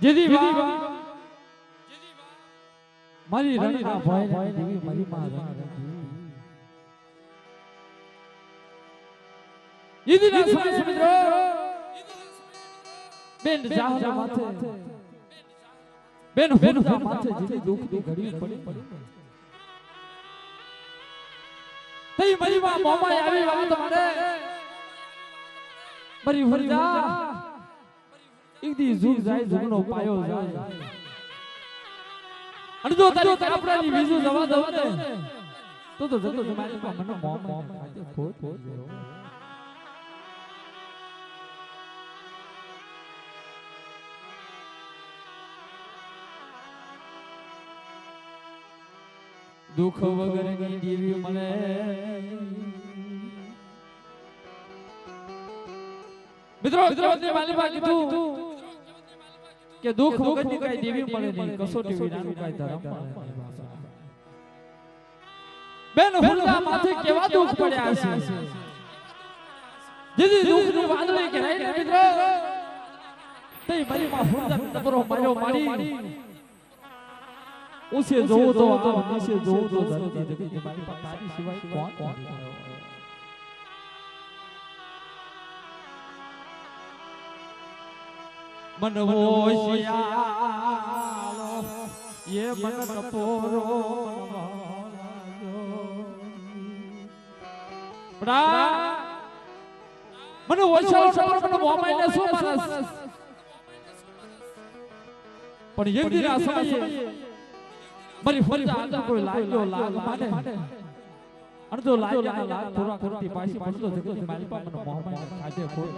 જેદી વાહ મારી રણના ભય દેવી મારી માં ઈદના સમય મિત્રો બેન જાહના માથે બેન હોના માથે જેની દુઃખની ઘડી પડી તઈ મારી માં મોમાં આવી વાત મારે મારી વરજા ઈદી જુગ જાય જુગનો પાયો જાય અને જો તારી કાપડાની બીજું જવા દવ ને તો જતો મારી માં મને મોમ ખાતે ખોટ દુઃખ વગરની દેવી મને મિત્રો માલિકા કીધું કે દુઃખ વગરની કઈ દેવી મળે નહીં કસોટી વિનાનું કઈ ધર્મ મળે બેન હુલના માથે કેવા દુઃખ પડ્યા છે જેથી દુઃખનું વાદળ કહેવાય ને મિત્રો તઈ મારી માં હુલના તબરો માર્યો મારી ઉસે જોઉં તો આવ નીચે જોઉં તો ધરતી જગત મારી પાસે તારી સિવાય કોણ મન હોશિયારો ये मन कपोरो બડા મને હોશિયારો સપર મને મોમાઈ ને શું માનસ પણ એક દિન આ સમયે મારી ફરજ આગળ કોઈ લાગ્યો લાગ માને અને તો લાગ્યા લાગ પૂરા કરતી પાછી પડતો જગત મારી પાસે મને મોહમાઈ ખાજે કોઈ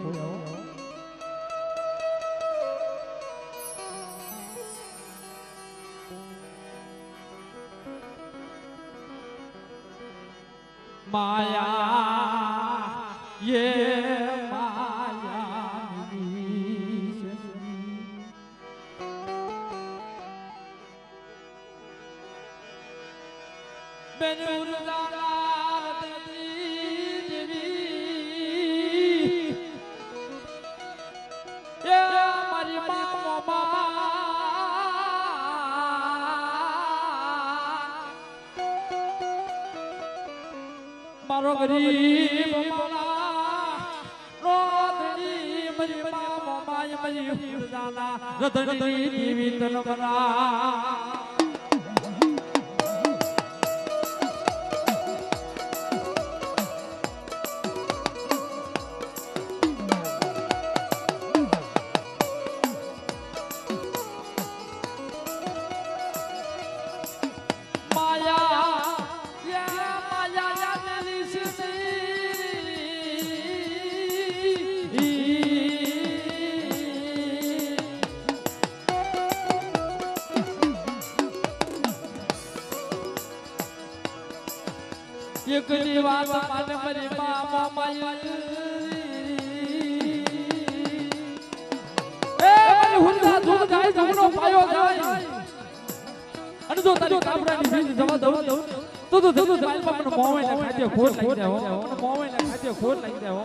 માયા ये माया Ben urdalar devi Ya mari mama Maro garib mala Rodni mari mama mari urdala Radni devi tanmara એકની વાત માને મારી મામા માઈ એ મને હુંડા જુગ જાય જુગનો પાયો જાય અને જો તારી કાપડાની બીજ જવા દઉં તો મારી પાસે મોવાઈ ના ખાતે ખોટ લાગી જાય હો મોવાઈ ના ખાતે ખોટ લાગી જાય હો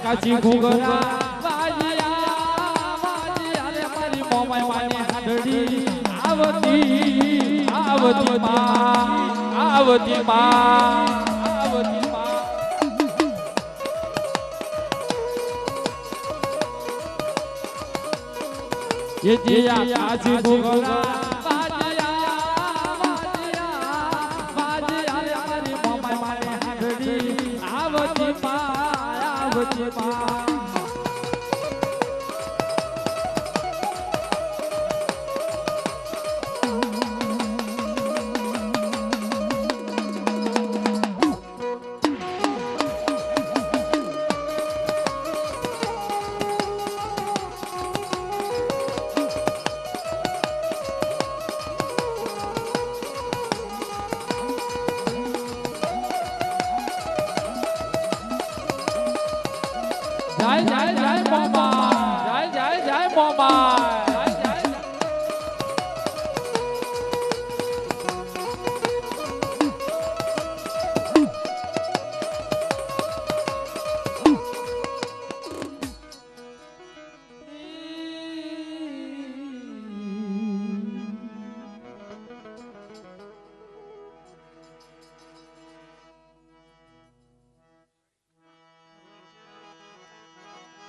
કાચી ઘુંઘરા વાજિયા વાજિયા રે મારી મોમાઈ માને હાડડી આવતી માં ये दिया काचી ઘુંઘરા વાજિયા વાજિયા રે મારી મોમાઈ માને હાડડી આવતી માં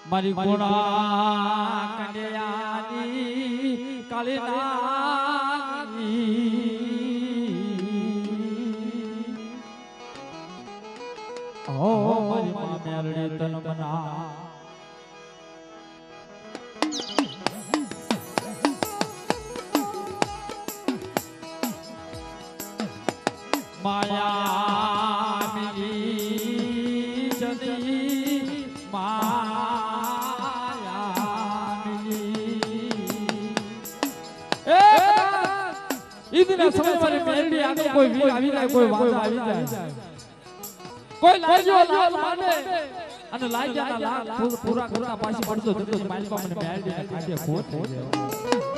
મારી ગુણા કન્યાની કાળી નાગની ઓ મારી માં મેલડી તન મના માયા મિલી જની માયા મિલી ઈદના સમય મારી મેલડી આગળ કોઈ વીર આવી જાય કોઈ વાજા આવી જાય કોઈ લાજો લાલ માને અને લાગ્યાના લાલ પૂરા કરતા પાછી પડતો જતો માલિકા મને મેલડી કાઢે ખોટ થઈ જાય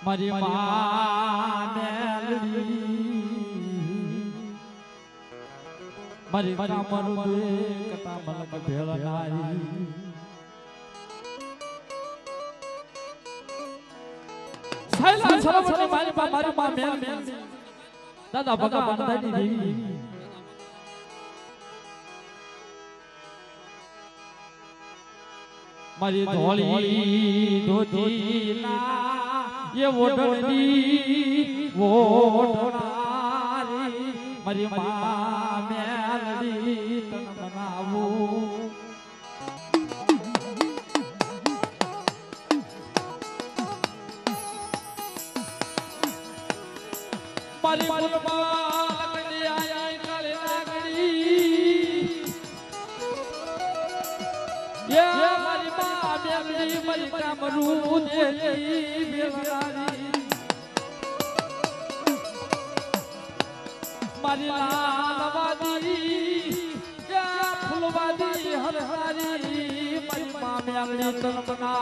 મારી માં મેલડી મારી કામરુ દે કતા મલક ભેળ નાઈ સાયલા સરોવરની મારી માં મેલડી દાદા ભગવાન દાદી દેવી મારી ધોળી ધોતીલા ये वोटनी वोटनारी मारी मां मेलडी तन बनावूं मारी गुलमा लकड़ी आई काली नागड़ी ये मारी मां मेलडी मारी कामरू देली बेवरारी मारी लालवादी या फुलवादी हर हरी मारी मां मेलडी तन बना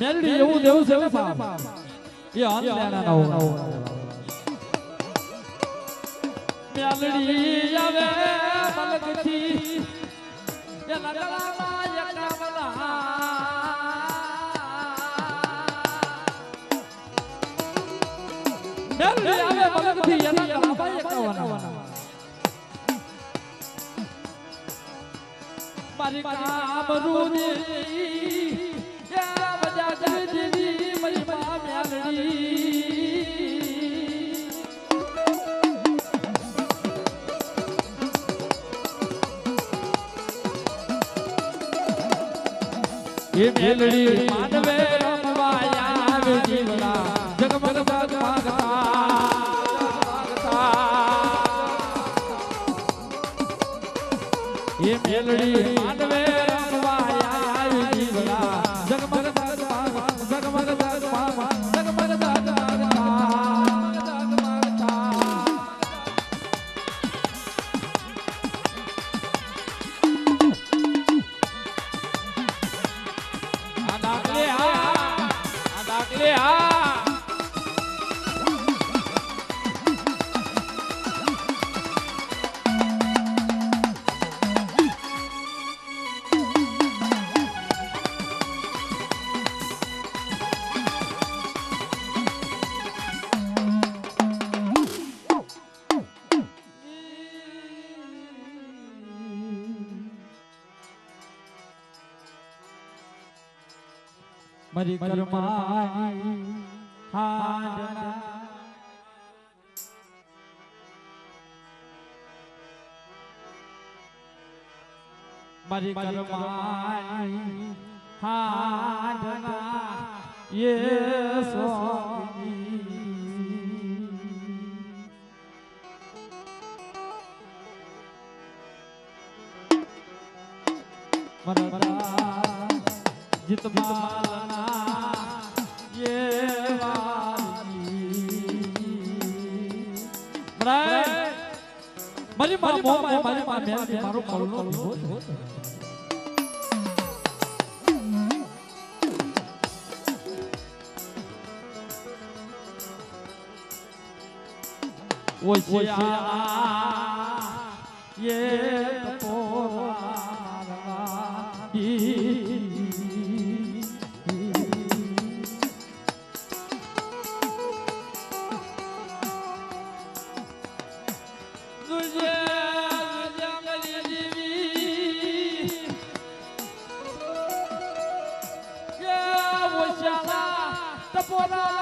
मेलडी એવું દેવું છે બાપ એ આંધળાના ના હોય મેલડી આવે મલકથી એ નગલામાં એકમલા મેલડી આવે મલકથી એ નગલામાં એકમલા મારી કામરૂ દેવી દેવી મારી માં મેલડી એ મેલડી માનવે રમવાયા આવે જીવડા જગમગ જગમગતા એ મેલડી માનવે રમવાયા આવે જીવડા જગમગ મારી કરમાની હાંડના મારી કરમાની હાંડના યે સ્વામી મરતા જીત માલના યે વાલી મારી મારી મારો કરુણો વિભો ઓશિયા યે તપોરા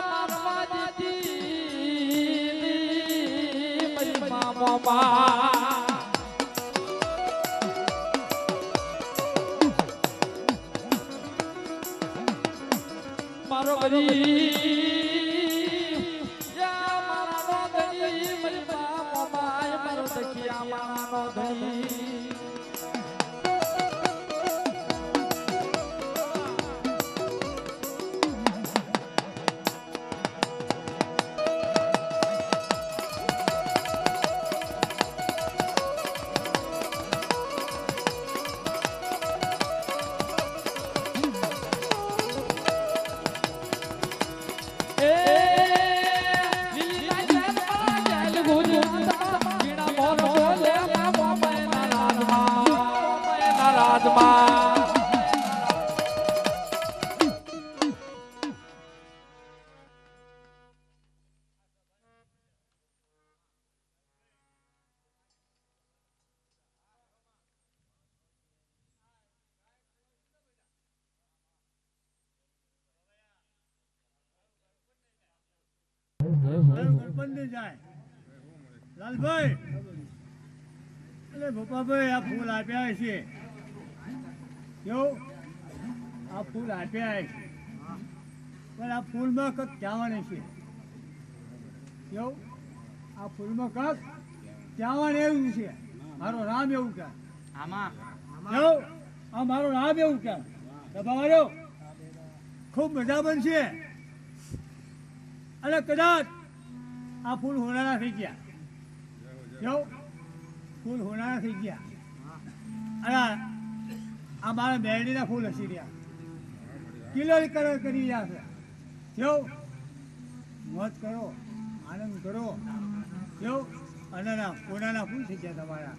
મારો ગરીબ યા મારો ધણી મારી મામા મારો સખિયા મારો ધણી લાલભાઈ અરે ભોપાભાઈ આ ફૂલ આપ્યા છે કેવું આ ફૂલ આપ્યા છે પણ આ ફૂલમાં કંઈક કહેવાનું છે કેવું આ ફૂલમાં કંઈક કહેવાનું એવું છે મારું નામ એવું કે આમાં કેવું આ મારું નામ એવું કે દબાવાયો ખૂબ મજા બનશે અને કદાચ આ ફૂલ હોનારા થઈ ગયા જો ફૂલ હોનારા થઈ ગયા અને આ મારા મેરડીના ફૂલ હસી રહ્યા કિલો કરી રહ્યા છે જો મોજ કરો આનંદ કરો જો અને હોનાના ફૂલ થઈ ગયા તમારા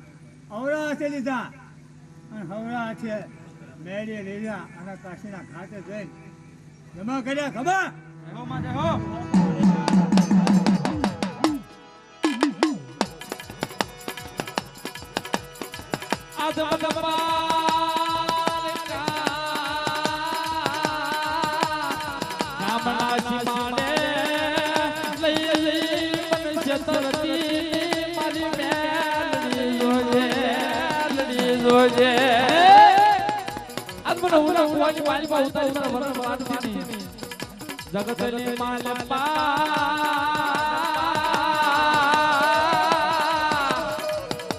અવરા હાથે લીધા અને હવરા હાથે મેરડીએ લીધા અને કાશીના ખાતે જઈને જમા કર્યા ખબર જગતની માલપા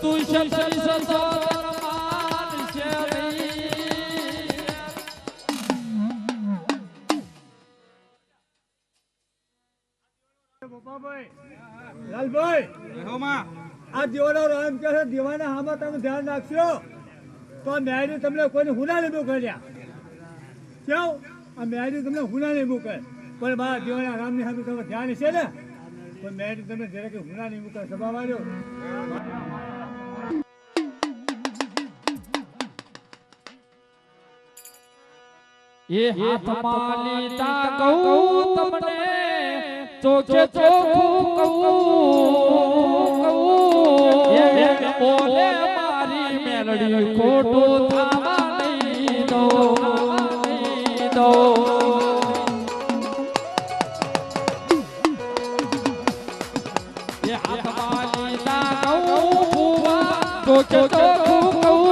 તું શબ્દ સતો લાલભાઈ આ દેવાનો એમ કે છે દેવાના હામાં તમે ધ્યાન રાખશો તો આ મેળી તમને કોઈને હુના નહીં મોકલ્યા કેવું આ મેળી તમને હુના નહીં મોકલે પણ મારા દેવાના રામની સામે તમે ધ્યાન છે ને પણ મેળી તમે જરાક હુના નહીં મોકલે સભા વાળ્યો એ હાથમાં લીધા કહું તમને ચોખે ચોખું કહું એ બોલે મારી મેલડી ખોટું થવા નહીં દો એ હાથમાં લીધા કહું ભુવા તો કે તો કહું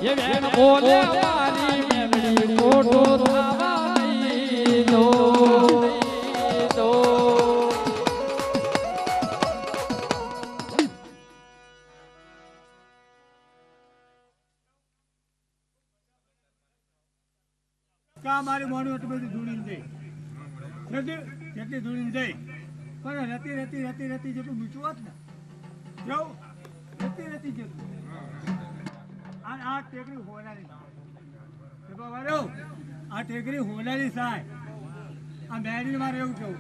એ વેણ બોલે મારી મેલડી મોટો થાવા નહીં દો કા મારી મોનું એટલું બધું ધૂળીને જઈ જેટલી ધૂળીને જઈ પણ રતી જેટલું મીઠું હોત ને જવું રતી જેટલું આ ટેકરી હોનારી આ ટેકરી હોનારી સાહેબ આ મેરીને મારે એવું કહું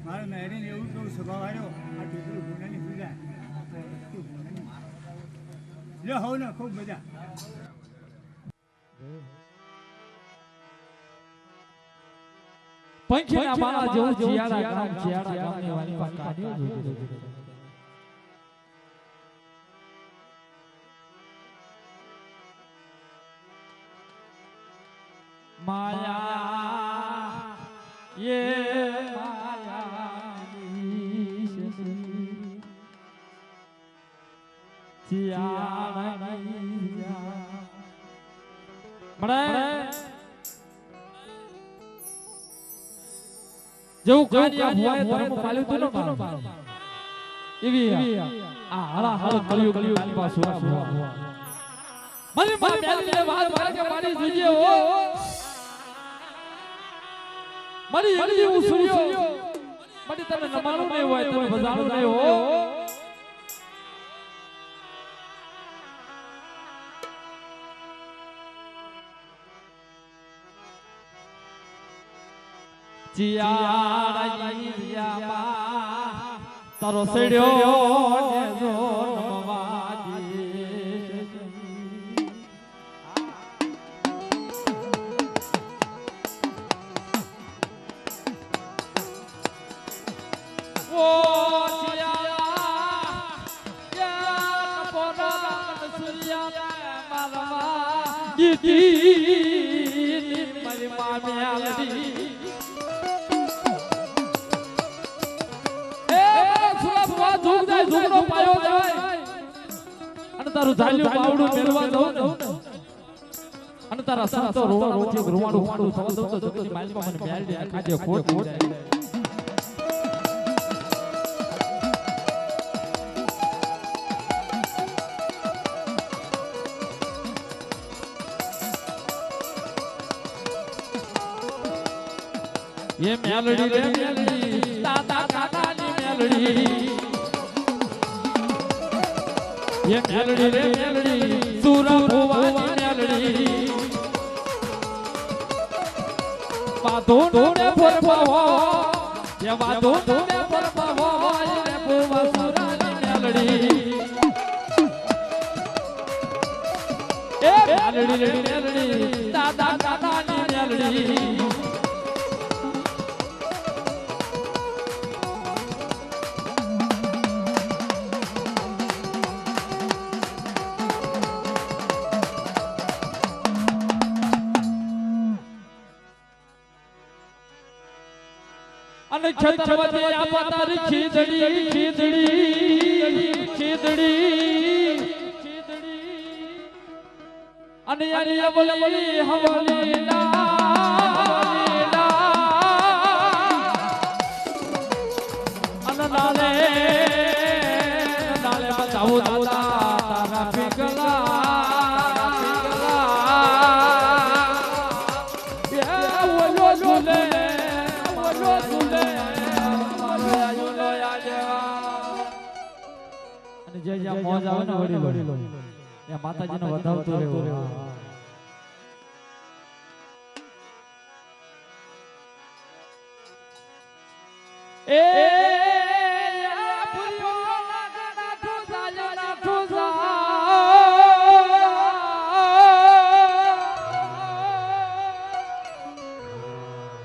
મારે મેરીને એવું કહું સ્વભાવ આવ્યો આ ટેકરી હોનારી સુધાય લે હોવ ને ખૂબ મજા પંખીના માળા જેવું જીયાડા ગામની વાણી પર કાઢ્યો જોજો માયા યે માયા જીયાડા મળે જેવું કાનિયા ભુવાએ ધર્મ પાળ્યું હતું ને એવી આ હાલા હાલો કળિયુગ ની પાસે સુરા ભુવા મને માં મેલને વાત કરે કે મારી જોઈએ હો મારી એલી ઉસર્યો મારી તને નમાણું નહીં હોય તને બજાણું નહીં હો જીયાડા તારો સડ્યો ને જો નમવાજી ઓ જીયાડા યા પોરા સૂર્યા મારવા દીદી મારી મામી આલડી ઝુમડો પાયો જાય અને તારું ઝાલ્યું પાવડું મેળવા દઉં ને અને તારા સંતો રોવાડું રૂવાડું થવા દઉં તો જગતની માલમાં મને બેલડી ખાજે ખોટ ये मेलडी रे मेलडी दादा काकानी मेलडी ये मेलडी रे मेलडी सूरा भुवानी मेलडी वादो ने फरफावा ये वादो ने फरफावा ये भुवा सूरानी मेलडी ए मेलडी रे मेलडी दादा काकानी मेलडी અને ખેતરમાંથી આ પતારી ખીદડી અને યારી અબલી હવલી અને નાલે બચાવો દાદા તારા પીગલા જે જ્યાં મોજ આવે ને વડીલો ત્યાં માતાજીને વધાવતું રહેવું એ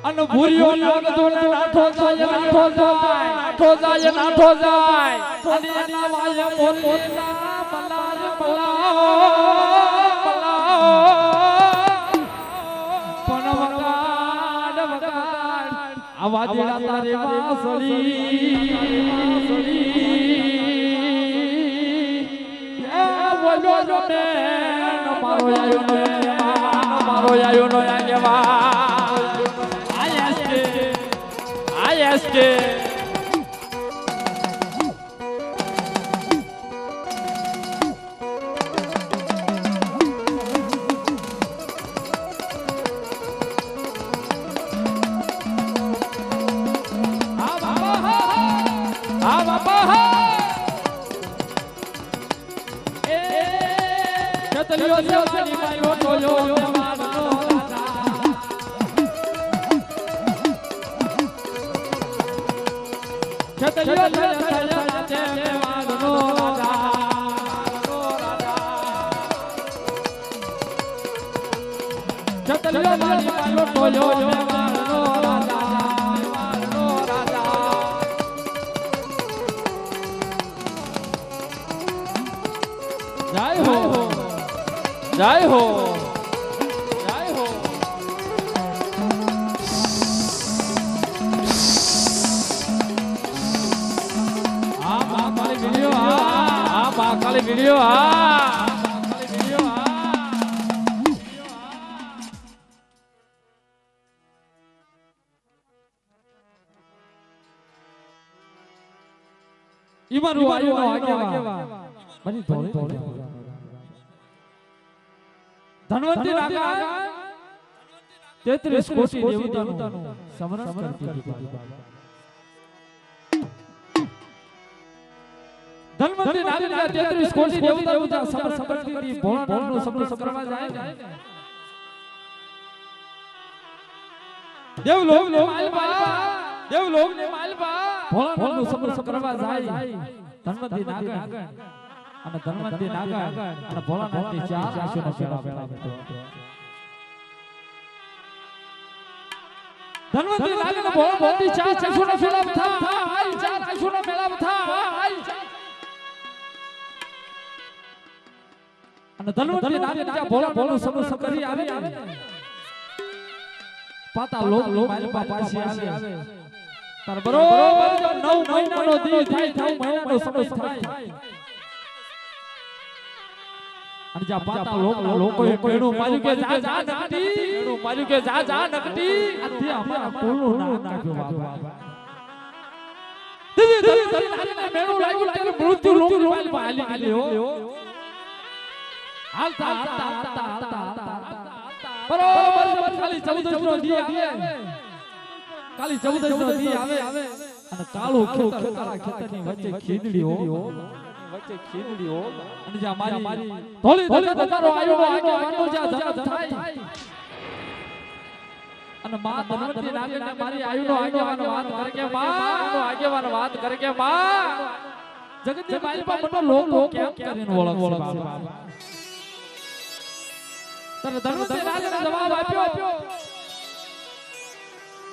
અને ભૂરિયો લાગતો ને નાઠો જાય અને એના વાય મોરના બલાજ બલાઓ પણ વગાડ આવા જેડા તારે વાસળી એ બોલો ને મારો આયો નો આગેવા આયસ્કે ચતલિયો જવાની માયો ટોયો જવાનો ચતલિયો જવાનો જવાનો ચતલિયો જવાની માયો ટોયો જવાનો જય હો જય હો જય હો આ કાળી વિડિયો આ કાળી વિડિયો ઈમાનું આયો આગેવા બની ધોળે ધનવંતી નાગા 33 કોટી દેવતાનું સમરણ કરતી હતી ધનવંતી નાગા 33 કોટી દેવતાનું સમરણ કરતી હતી ભોળાનાથનું સમરણ કરવા જાય દેવલોક ને માલપા ભોળાનાથનું સમરણ કરવા જાય ધનવંતી નાગા અને ધનવંતી નાગા અને ભોળાનાથની ચાર આંસુનો મેળા ધનવંતી નાગા અને ભોળાનાથની ચાર આંસુનો મેળા થાય ચાર આંસુનો મેળા થાય અને ધનવંતી નાગા ભોળાનાથનું સમરણ કરી આવે પાતા લોક માલપા પાછી આવે તાર બરોબર 9 મહિનાનો દી થાય 9 મહિનાનો સમય થાય અને જા પાતા લોકોએ કેણું માર્યું કે જા નકટી આથી અમારા પોળનું નામ નાખ્યો બાબા ધીરે મેણું લાગ્યું ત્યારે મૃત્યુ લોક હાલી ગયો હાલતા બરોબર ખાલી 14 નો દી આવે કાલી 14 નો દી આવે અને કાળો ખેતરની વચ્ચે ખીંદડી હો અને જા મારી ધોળી તમારો આયો વાનો જા ધન થાય અને માં ધનવંતી નાગને મારી આયુનો આગેવાનો વાત કરે કે માં આગેવાનો વાત કરે કે માં જગતની માલપા મને લોકો કેમ કરીને ઓળખશે બાબા તને ધનવંતી નાગને જવાબ આપ્યો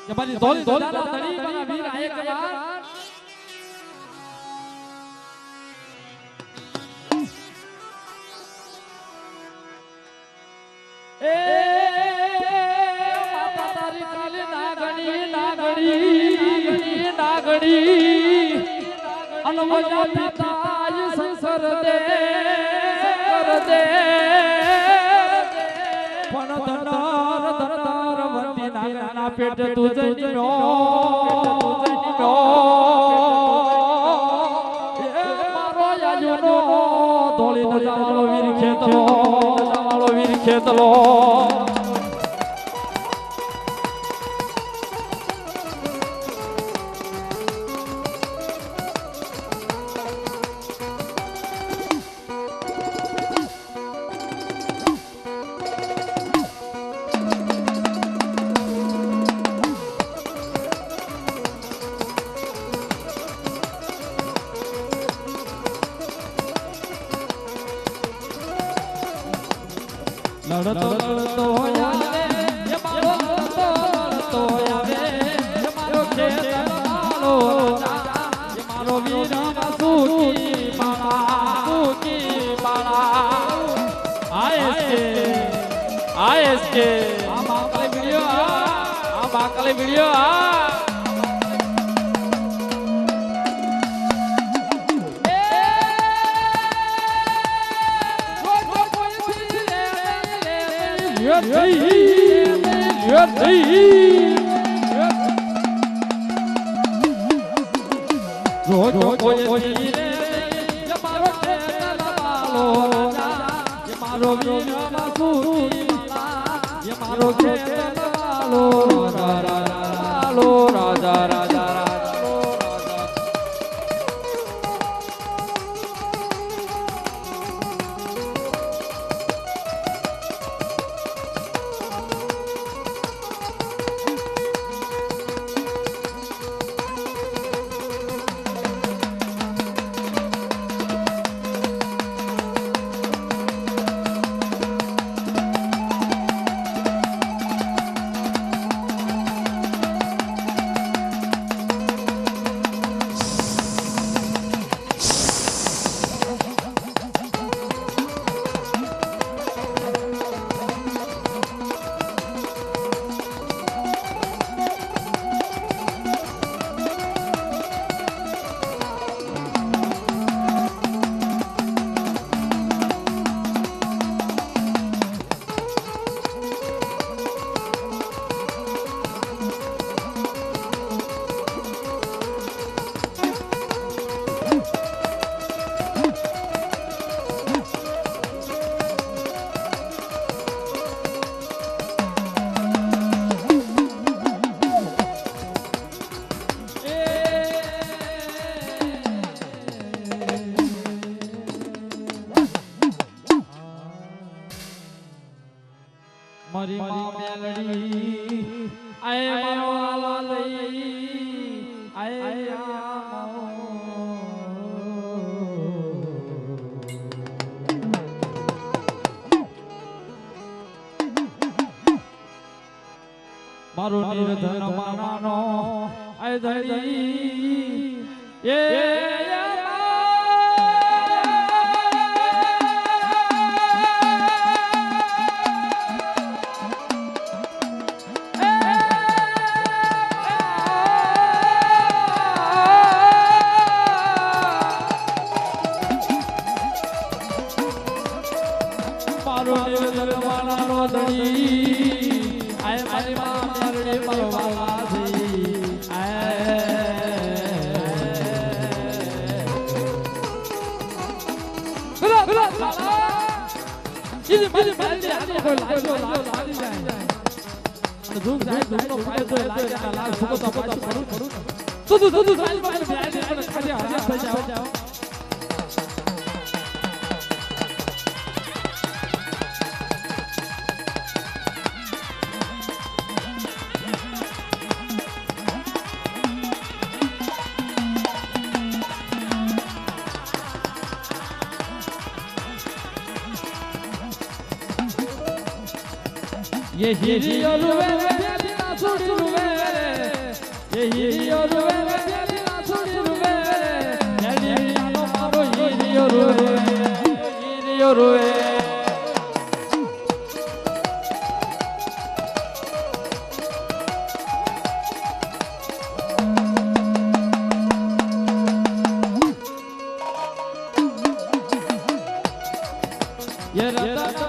કે મારી ધોળી તડી મારા વીર આયે કે એ માતા તારી કાલી નાગણી અનવજા પિતાય સંસર દે પણ ધનર વંતી નાગના પેટ તુજની નો મારો યાજુનો ધોળી નજાવાળો વીર ખેતલો લડતો આવે એ મારો લડતો આવે એ મારો ખેતલો એ મારો વીર સુકી બાળા આયસ કે આ બાકલે વિડિયો મારી મેલડી આય માવા લઈ આય મારો નિર્ધન માનાનો આય ધરી એ ये हिरियो रुवे बेदिना छोड़ी रुवे ये हिरियो रुवे बेदिना छोड़ी रुवे नेलियानो मारो हिरियो रुवे ये रता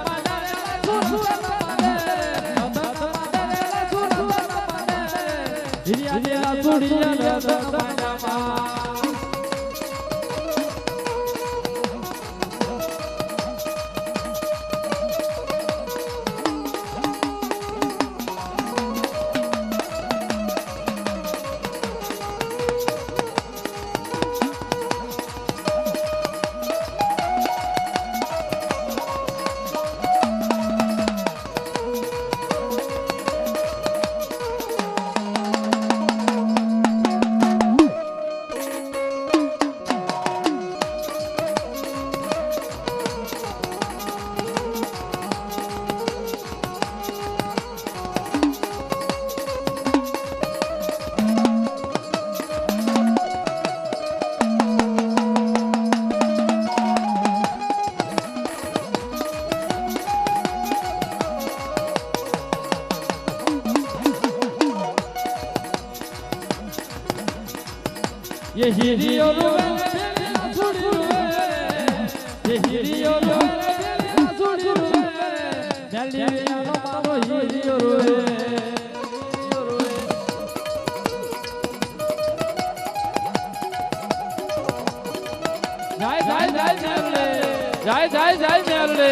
ये हिरियो रुवे बेदिना छोड़ी रुवे ये हिरियो रुवे बेदिना छोड़ी रुवे नेलियानो મારો હીરો રોએ જાય જાય જાય મેરલે જાય જાય જાય મેરલે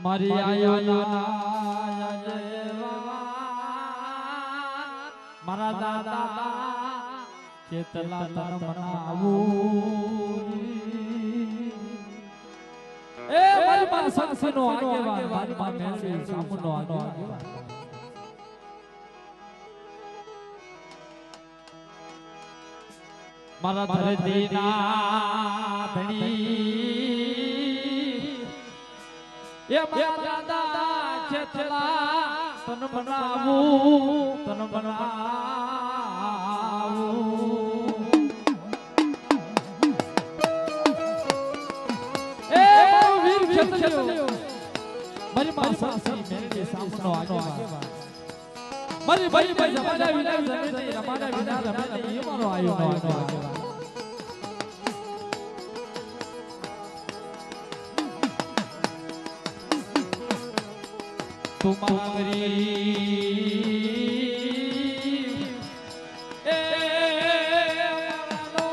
મારી આયો ના મારા દાદા કેટલા તન મનાવું એ મારી માં સંસનો આગેવાન મારી માં મેલડી સામુનો આગેવાન મારા ધરતી ના ધણી એ મારા દાદા કેટલા તન બનાવું એ મારો વીર ખેતલ્યો મારી માં સાસી મેલડી સામનો આગેવાન મારી ભાઈ ભાઈ જમાના વિના જમે રમાના વિના રમે એ મારો આયો આગેવાન તુમારી એ મારાનો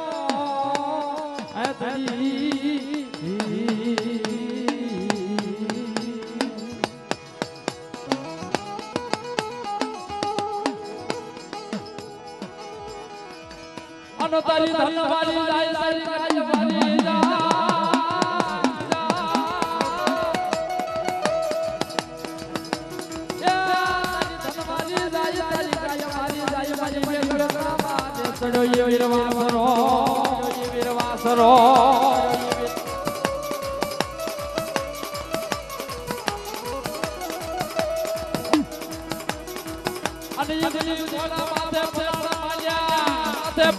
આતરી અનો તારી ધનવારી જાય તારી રાજવારી જાય ચડો યે વીરવાસરો અને યદની બોલા માથે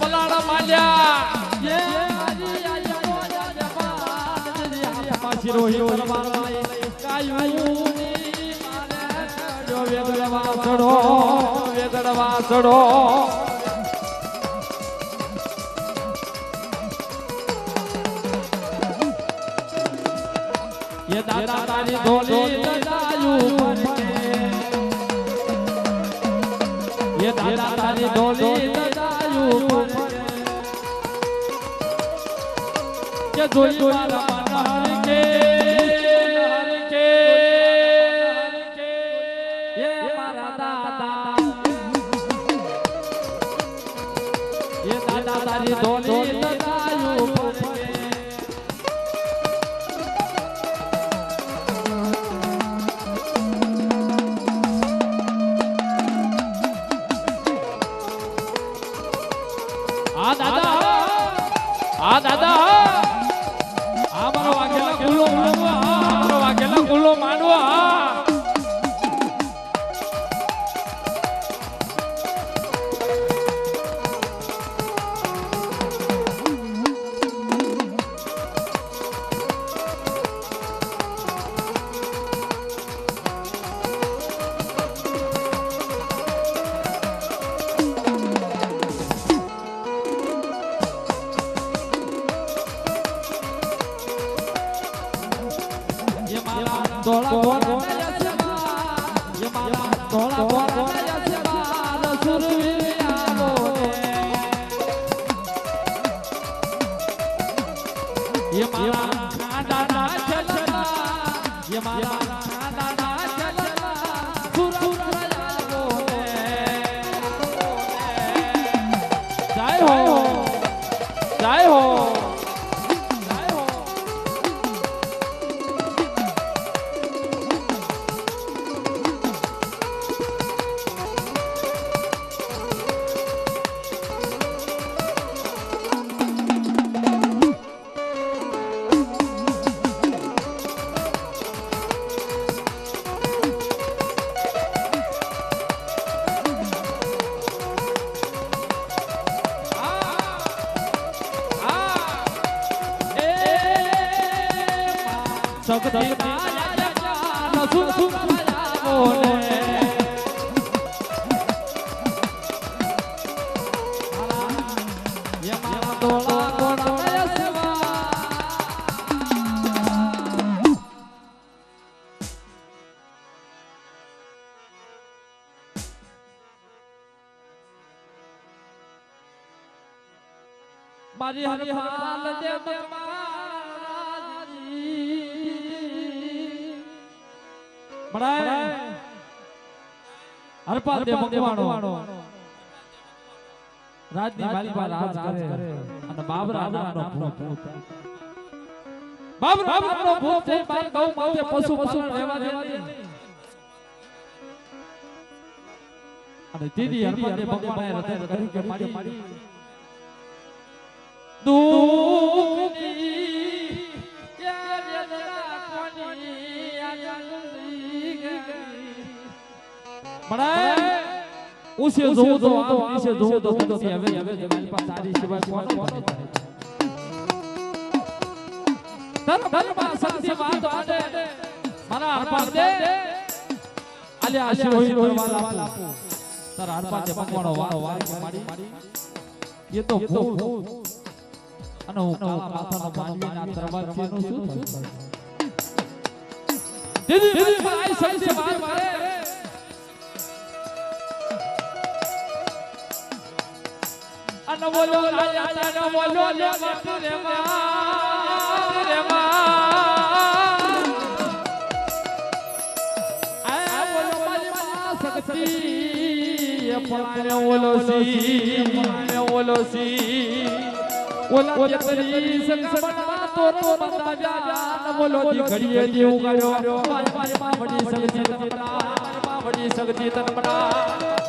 પલાડા માલ્યા યે આજી આયા મોજા જમા પાછી રોહી પરવાળા કાયુની મારે જો વેદડવાસડો ये दादा तारी धोली लजायू ये दादा तारी धोली लजायू के जोई वाला मनहर के ये मारा दादा ये दादा तारी धोली लजायू દાદા આ મારો વાઘેલા કુલો માનવા મારો વાઘેલા કુલો માનવા Dola dola ye mala dola dola ye mala survialo ye mala khada na chala ye mala khada na chala survialo jai ho સગતી ના સુખ બોલે યમા તોલા કોડા સેવા મારી હરી હાલ દે મરાય હરપા દે મકવાણો રાજની માલિકા રાજ કરે અને બાબરા નામનો ભૂત બાબરા નામનો ભૂત છે બાર ગૌ માથે પશુ પાલન રહેવા દે અને દીદી હરપા દે મકવાણે રતન કરી કે મારી દુઃખની યાદ રાખવાની આનંદી ગઈ મરાય ઉસે જો તો નીચે જો તો હવે મારી પાસે સારી સેવા કોણ ધર્મમાં શક્તિ વાત આડે મારા હરપા દે આલે આશીર્વાદ વાલા આપો તારા હરપા દે ભગવાનો વાર કે મારી એ તો ભૂત અને હું કાળા માથાનો માનવી ના દરવાજેનું શું થયું દીદી મારી શક્તિ વાત મારે અને બોલો આયા બોલો લે રે મા આ બોલો મારી માં શક્તિ એ પરાણે ઓલો સી ઓલા તેરી સંગમના તોરો બંધાવ્યા બોલો દી ઘડીએ દી ઉગાડ્યો મારી માં વડી શક્તિ તનમના માં વડી શક્તિ તનમના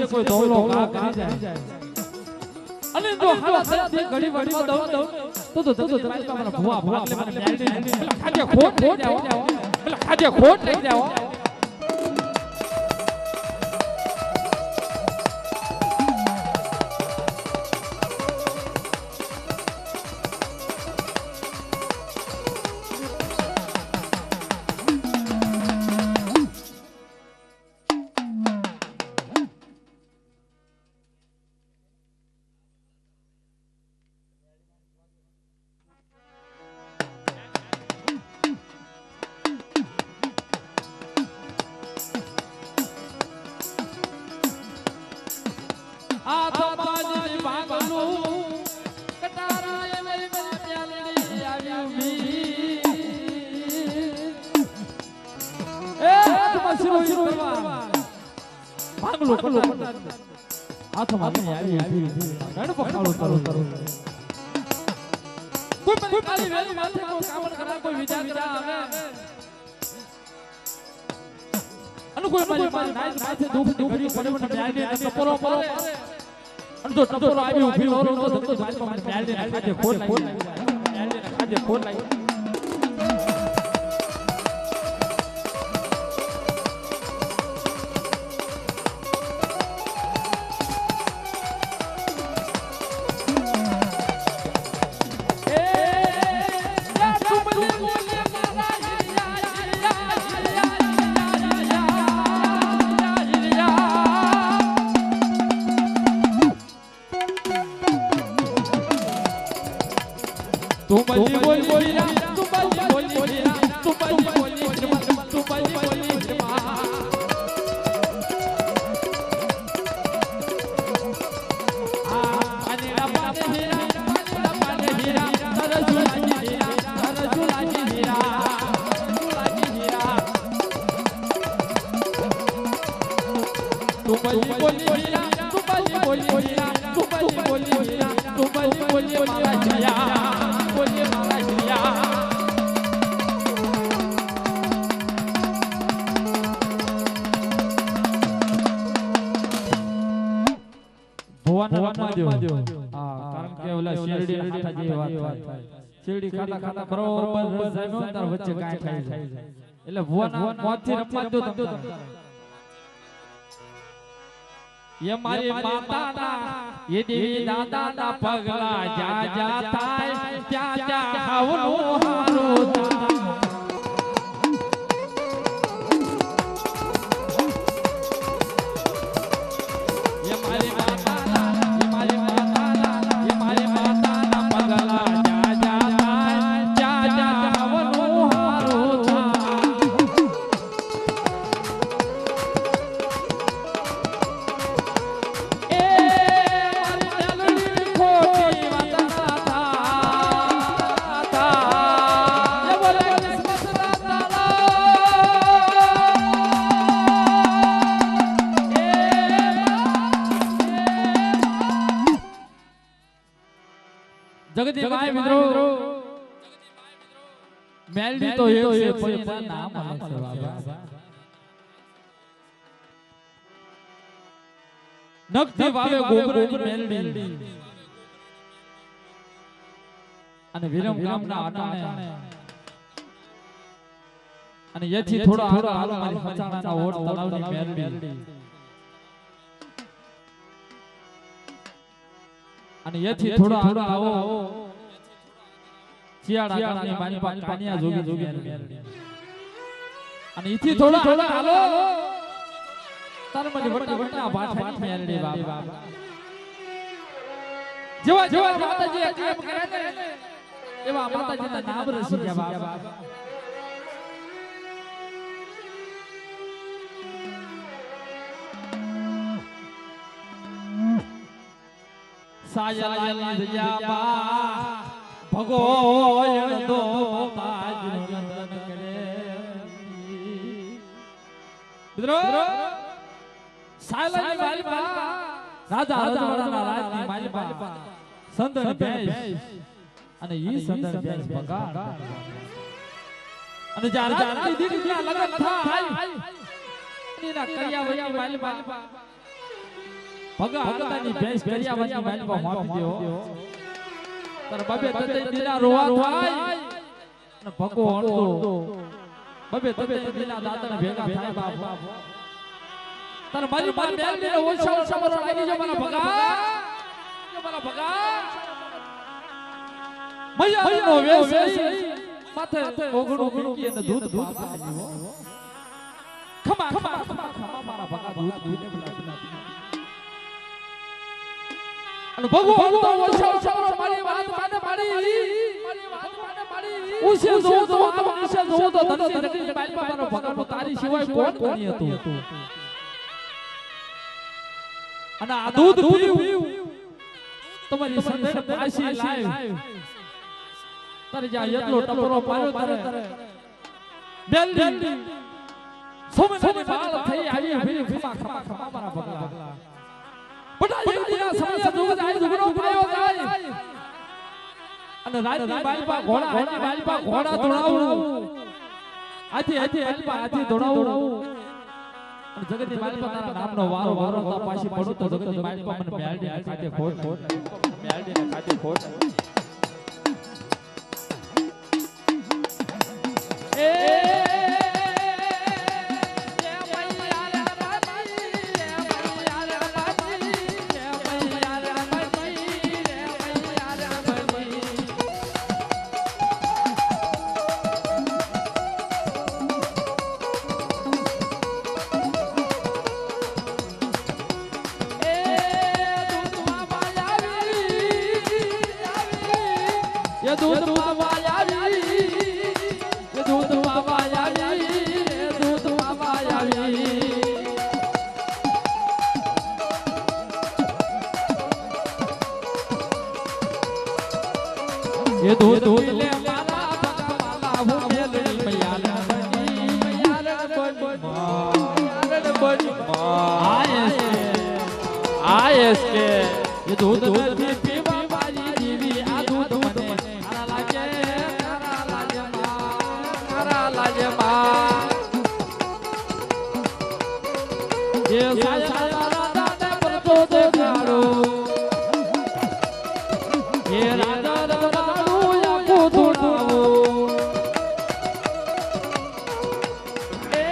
કોઈ ધોલો કા કરી જાય અને જો હાલત થી ઘડી વડમાં દઉં તો તમારા ભુવા એટલે મને ન્યાય ખાજે ખોટ થઈ જાવ એટલે ખાજે ખોટ થઈ જાવ કોઈ મારી નાઈ દુખ ઘડી પડે મને બ્યાલડી ટપરો પડે અને જો ટપરો આવી ઊભી હોરો તો ધક્કો મારી મને બ્યાલડી ખાજે ખોટ લાગી બ્યાલડી ખાજે ખોટ લાગી તું બજી બોલી તું બજી બોલી તું બજી બોલી તું બજી બોલી પાણીડા પાને હીરા પાણીડા પાને હીરા સરસુલાજી હીરા સરસુલાજી હીરા સરસુલાજી હીરા તું બજી બોલી હીરા તું બજી બોલી હીરા તું બજી બોલી હીરા તું બજી બોલી મારા હીરા બોલીએ મારા હીરા ભુવન જો કારણ કે ઓલા શેરડી ખાતા જેવી વાત થાય શેરડી ખાતા ખાતા બરોબર જમ્યો તાર વચ્ચે કાઈ ખાઈ જાય એટલે ભુવન મોતથી રમવા દો તમે ये मारी माता ना ये देवी दादा ना पगला जा जा थाय क्या क्या हावलो हारो ये मारी माता ना ये मारी माता ना ये मारी माता ना पगला जा जा थाय क्या क्या हावलो हारो जगती माय મિત્રો મેલડી તો એક છે પણ નામ અલગ છે બાબા નખથી વાવે ગોબરાની મેલડી અને વિરમ ગામના આટાણે અને યથી થોડો હાલો મારી મચાણાના ઓટ તળાવની મેલડી અને યથી થોડો આવો ચિયાડા ગામની મારી પાનિયા જોગી અને ઈથી થોડો હાલો તાર મને વટના ભાઠાની મેલડી બાબા જેવા જેવા માતાજી કામ કરે ને એવા માતાજીના નામ રસી ગયા બાબા સાયલ જયાબા ભગોયણ દો તાજ નંદન કરે મિત્રો સાયલની માલિકા રાજા રજવાડાના રાજની માલિકા સંદન બેસ અને ઈ સંદન બેસ બગાડ અને જ્યારે દીકરીના લગન થાય એના કરિયાવરની માલિકા ભગા હરતાની ભેંસ કરિયાવરની માલિકા માપી દો તાર બબે તતે દીના રોવા થાય અને ભગો અણતો બબે તતે દીના દાતણ ભેગા થાય બાપ તાર મારી મારી મેલડીને ઓછા ઓછા મરો લાગી જો મારા ભગા મૈયાનો વેસ માથે ઓગણું મીકી અને દૂધ ખમા મારા ભગા દૂધ ને બના અને ભગવાન તો ઓછા ઓછા મારી વાત મારી ઉસે જો તો ધરતી ધરતી મારી મારો ભગવાન તારી સિવાય કોણ કોણી હતું અને આ દૂધ પીવું તમારી સંદેશ પાછી લાવ તારે જા એટલો ટપરો પાડ્યો તારે બેલડી સોમનાની બાળ થઈ આવી ફરી ખમા મારા ભગલા બટા એક દિના સમય જોગ જાય ઝઘડો પાયો જાય અને રાજની બાલપા ઘોડા દોડાવું આથી દોડાવું જગતની માલિક તારા નામનો વારો વારો તા પાછી પડો તો જગતની માલિક મને મેલડી ખાતે ખોટ મેલડી ખાતે ખોટ એ दूध बाबा यावी ये दूध बाबा यावी ये दूध बाबा यावी ये दूध ले माला बका माला हो मेलड़ी मैया रे बोल आयस के ये दूध भी पीवा बाजी जीवी आ दूध मने ये साया राजा ने परतो देखाड़ो ये राजा देखाड़ो या को तोड़ावो ए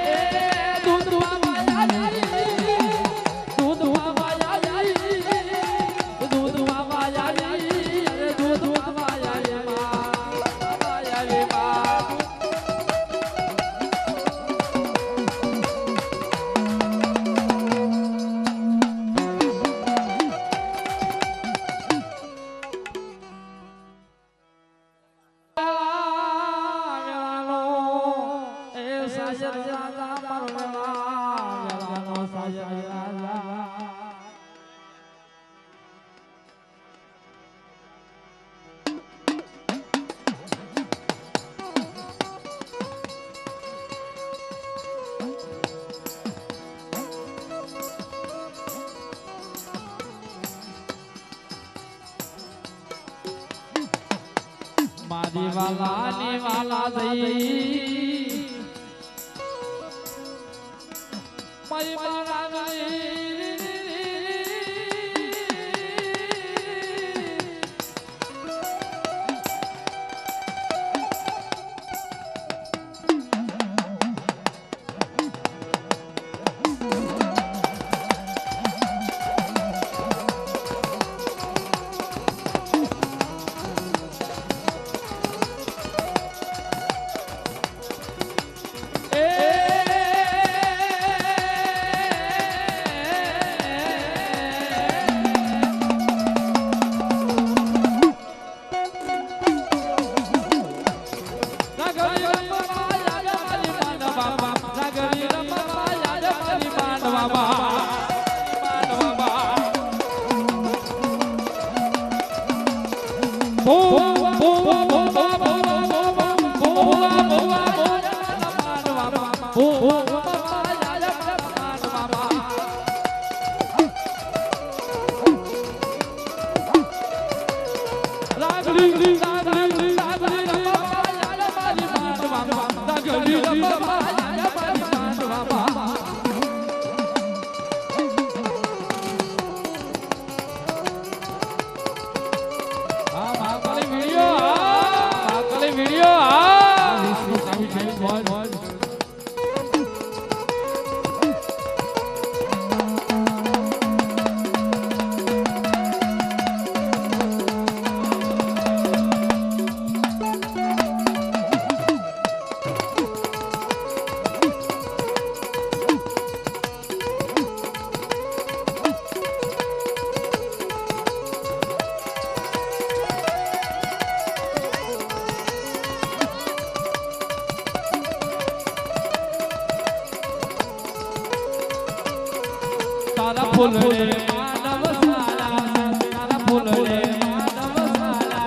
दूध बाबा याई दूध बाबा याई दूध बाबा याई अरे दूध बाबा याई बाबा याई मारी वाला ने वाला जई मारी वाला तारा फूल रे मानव सारा तारा फूल रे मानव सारा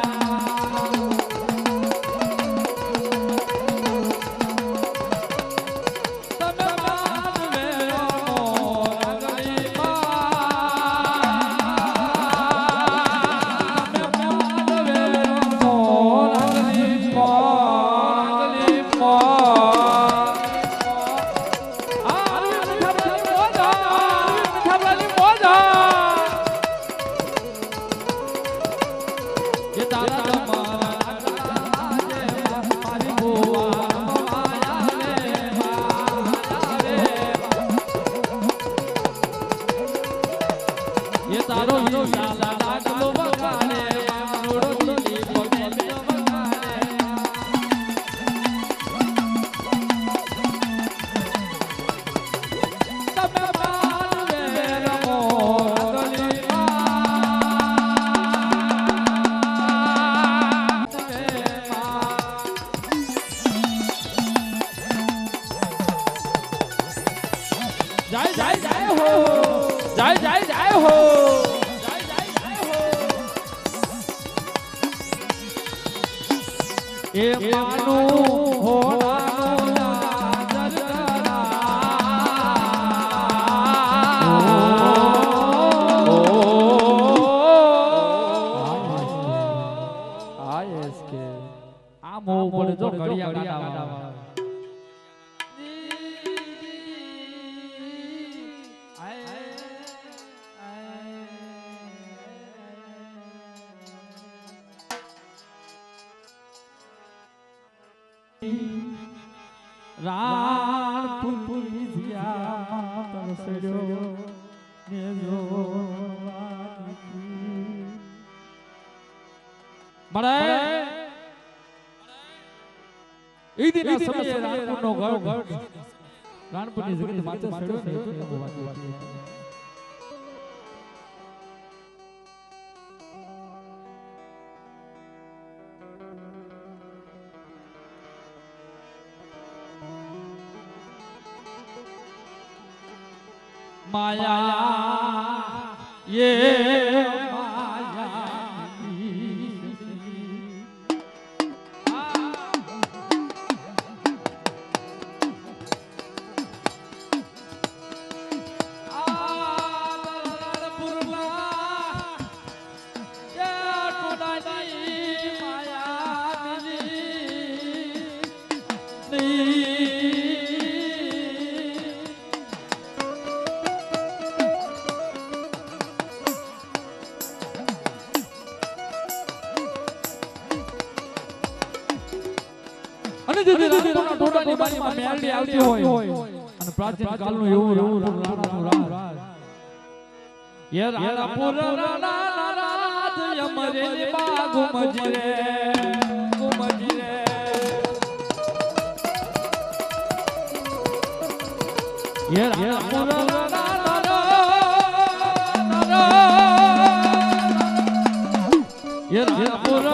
तमे मान मेरो रगली रगली જય જય જય હો જય જય જય હો જય જય જય હો એ માનું હોનાનો લાજર કરા આયસ કે આ મો પડે જો ઘડિયા ગાડા રાણ ફૂલી જીયા તરસડ્યો ને જો મળે ઈ દિના સમયે રાણપુરનો ગઢ રાણપુરની જગત માથે સડ્યો ને એટલે વાત માયા ये माया અને જે રાણપુરના ટોટાની બારીમાં મેરડી આવતી હોય અને પ્રાચીન કાળનું એવું રાણાનું રાજ એ રાણાપુર રાણા રાજ અમરેલી બા ગુમજી રે એ રાણાપુર રાણા એ રાણાપુર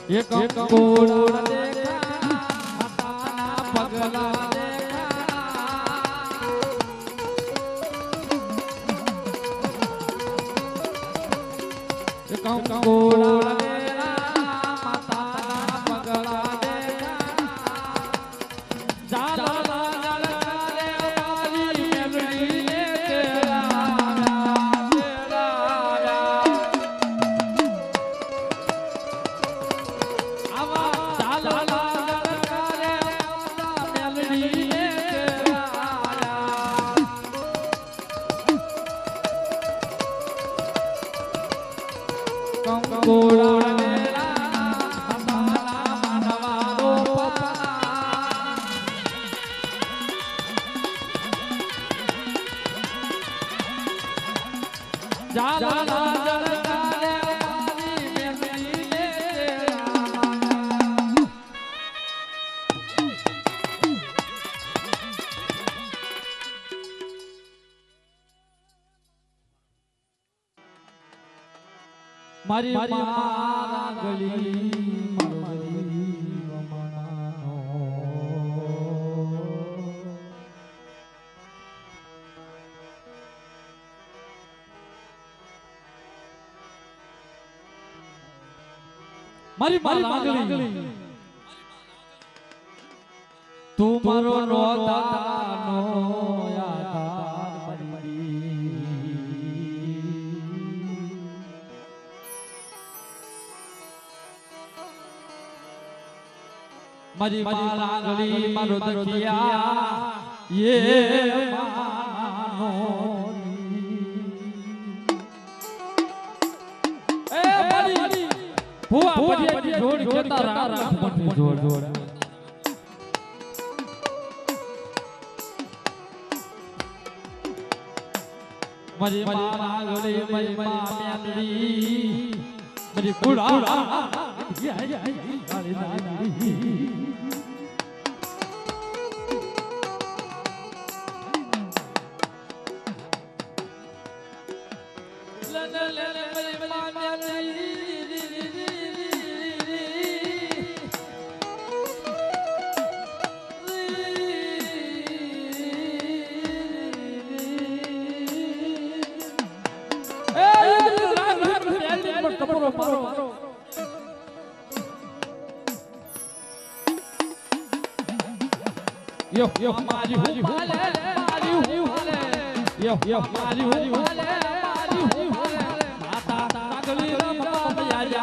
एक कोड़ा देखा ताना पगला देखा एक कोड़ा देखा ताना पगला देखा जाला रे मारी मेलडी तेरा મારી મારા ગલી મારી મારી તું મારો નોતાનો યાદ મારી મારા ગળી મારો દખિયા એ માનો એ મારી ભુવા પડી જોડ કેતા રામ મને જોડ મારી મારા ગળી મારી મારી મારી કુડા Yo, Mari, yo, Mari, mata, kagli, ya,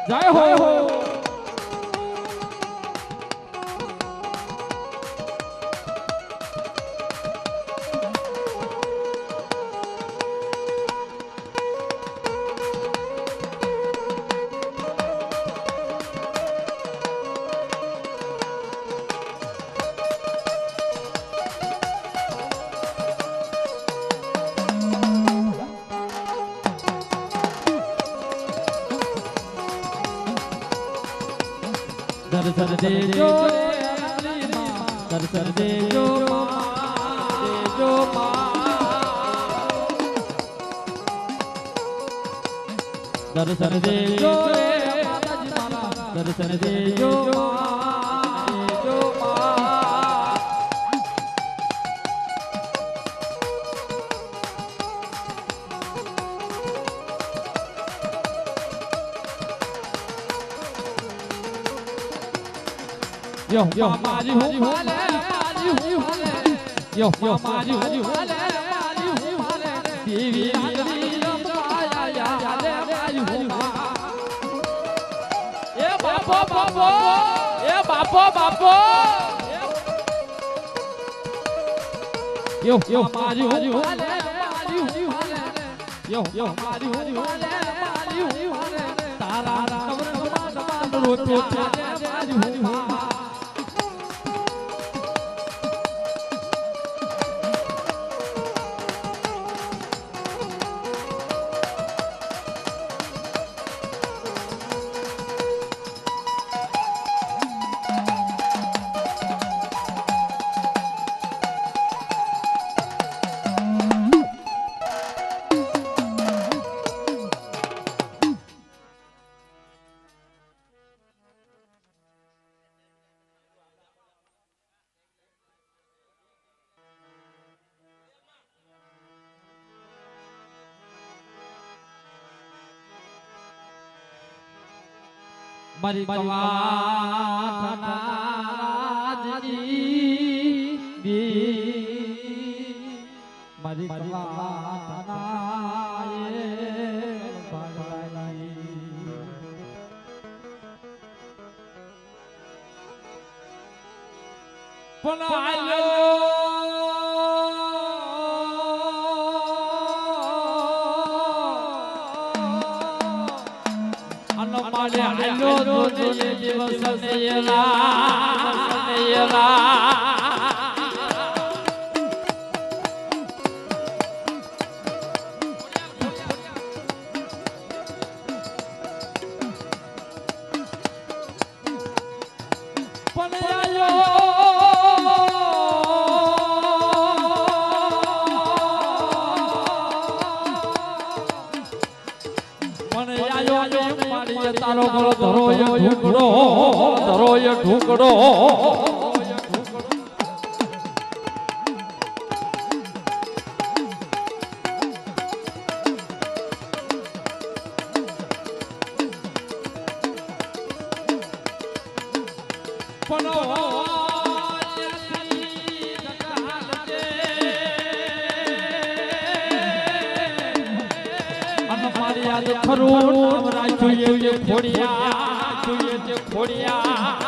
jai ho दर्शन देजो दर्शन देजो दर्शन देजो दर्शन देजो yo mari hu yo mari hu devi ya bapo yo mari hu yo mari hu tara roto mari hu मरी कवाठना राजनी मरी कवाठना ये भगवानी पुनालो Ayo dunia jiwa sendiri Panaya ઢુકડો ધરો એ ઢુકડો ખરું જોઈએ ખોડિયા જોઈએ ખોડિયા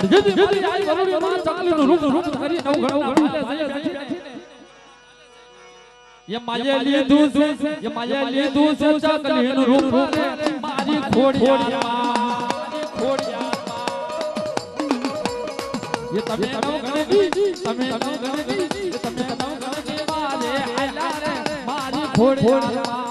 જેથી જેથી આઈ વરુડી માં ચકલીનું રૂપ કરી નવ ઘણા એ માયે લીધું છે ચકલીનું રૂપ મારી ખોડિયા એ તમે નવ ગણેજી તમે નવ ગણેજી તમે નવ ગણેજી મારે આલા રે મારી ખોડિયા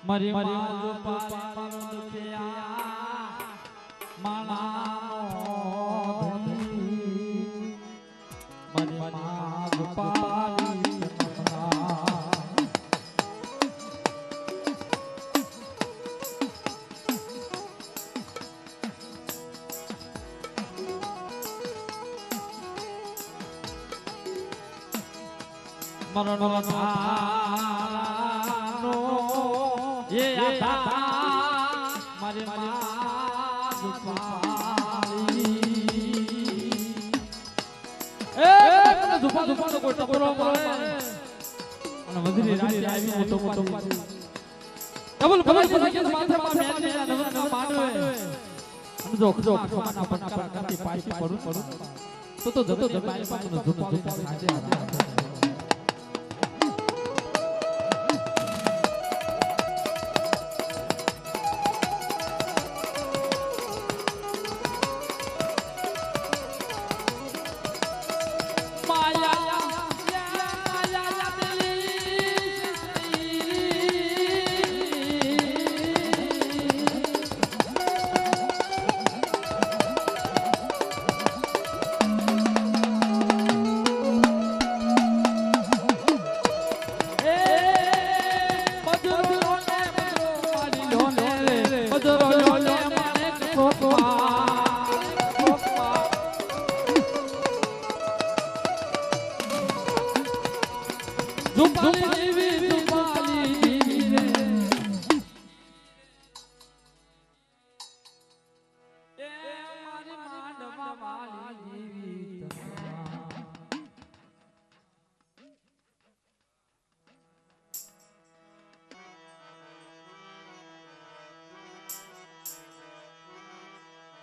મારી મારી પાવાનો દુખિયા માણાનો મારી માં ગોપાલી મરણો ये आता मारे ए મને ધુપા નો કોઈ ટપરો મળે અને વજીરી રાતે આવી મોટો ડબલ ભલે કે માથે માં મેલ નવર માંડવે અને જો ખાના પટકા કરતી પાછી પડું તો જતો મારી પાસે ધુપા આજે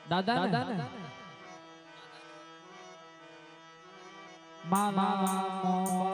દાદા ને મામા